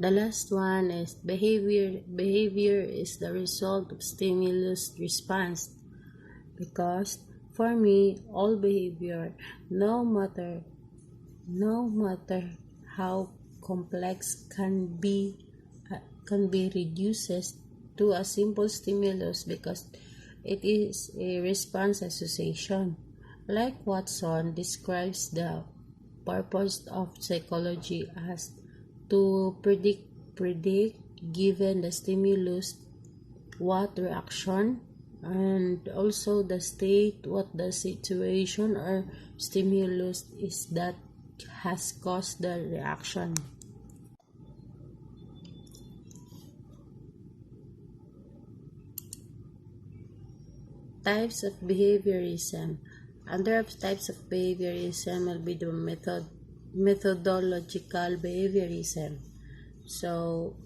The last one is behavior. Behavior is the result of stimulus response, because for me, all behavior, no matter how complex, can be reduced to a simple stimulus because it is a response association. Like Watson describes the purpose of psychology as to predict given the stimulus what reaction, and also the state what the situation or stimulus is that has caused the reaction. Types of behaviorism. Other types of behaviorism will be the methodological behaviorism. So,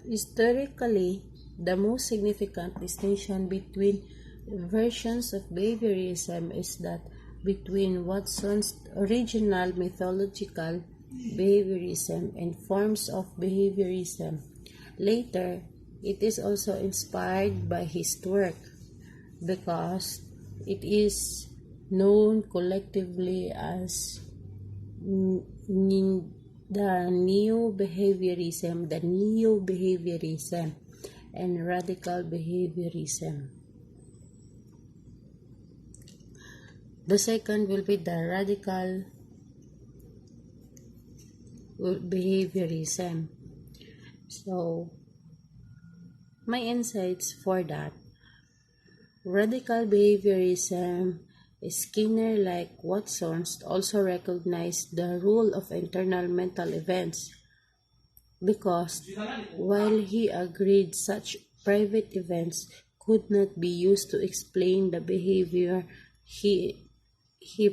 historically, the most significant distinction between versions of behaviorism is that between Watson's original methodological behaviorism and forms of behaviorism. Later, it is also inspired by his work because it is known collectively as the neo-behaviorism, and radical behaviorism. The second will be the radical behaviorism. So, my insights for that. Radical behaviorism, Skinner, like Watson, also recognized the role of internal mental events, because while he agreed such private events could not be used to explain the behavior, he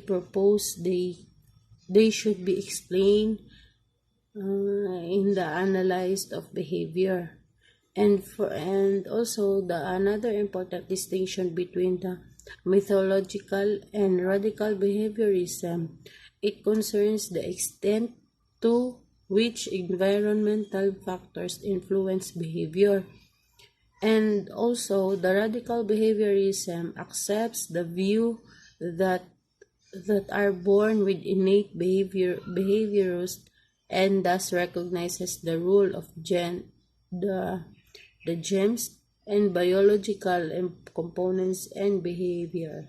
proposed they should be explained in the analysis of behavior. And also another important distinction between the methodological and radical behaviorism, it concerns the extent to which environmental factors influence behavior. And also the radical behaviorism accepts the view that are born with innate behaviors, and thus recognizes the role of the genes and biological components and behavior.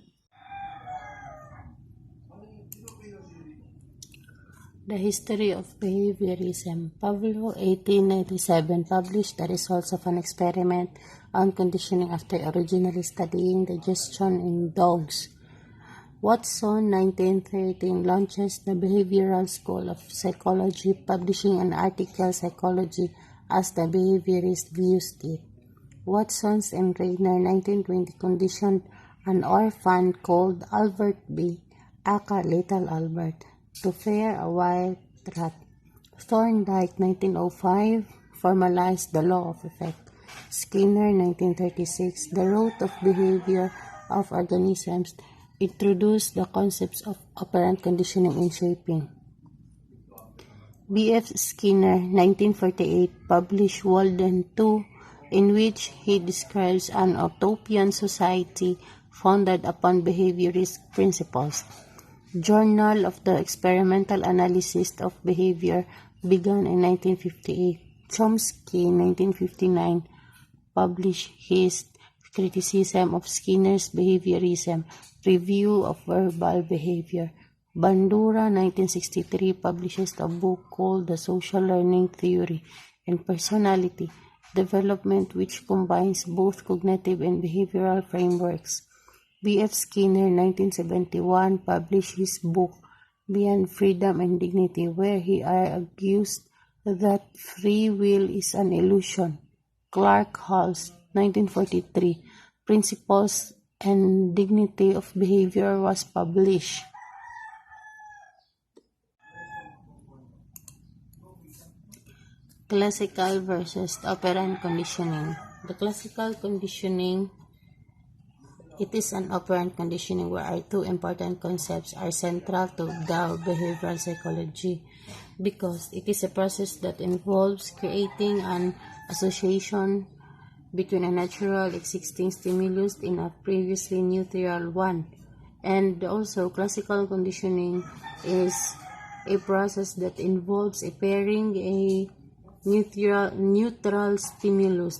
The history of behaviorism. Pavlov, 1897, published the results of an experiment on conditioning after originally studying digestion in dogs. Watson, 1913, launches the Behavioral School of Psychology, publishing an article, Psychology as the Behaviorist Views It. Watson's and Rayner, 1920, conditioned an orphan called Albert B., aka Little Albert, to fare a wild rat. Thorndike, 1905, formalized the law of effect. Skinner, 1936, the root of behavior of organisms, introduced the concepts of operant conditioning and shaping. B.F. Skinner, 1948, published Walden II, in which he describes an utopian society founded upon behaviorist principles. Journal of the Experimental Analysis of Behavior began in 1958. Chomsky, 1959, published his Criticism of Skinner's Behaviorism, Review of Verbal Behavior. Bandura, 1963, publishes a book called The Social Learning Theory and Personality Development, which combines both cognitive and behavioral frameworks. B.F. Skinner, 1971, published his book Beyond Freedom and Dignity, where he argues that free will is an illusion. Clark Halls, 1943, Principles and Dignity of Behavior was published. Classical versus operant conditioning. The classical conditioning It is an operant conditioning where our two important concepts are central to the behavioral psychology, because it is a process that involves creating an association between a natural existing stimulus in a previously neutral one. And also, classical conditioning is a process that involves a pairing a neutral stimulus,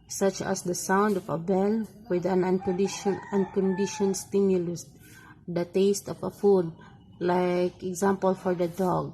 such as the sound of a bell, with an unconditioned stimulus, the taste of a food, like example for the dog.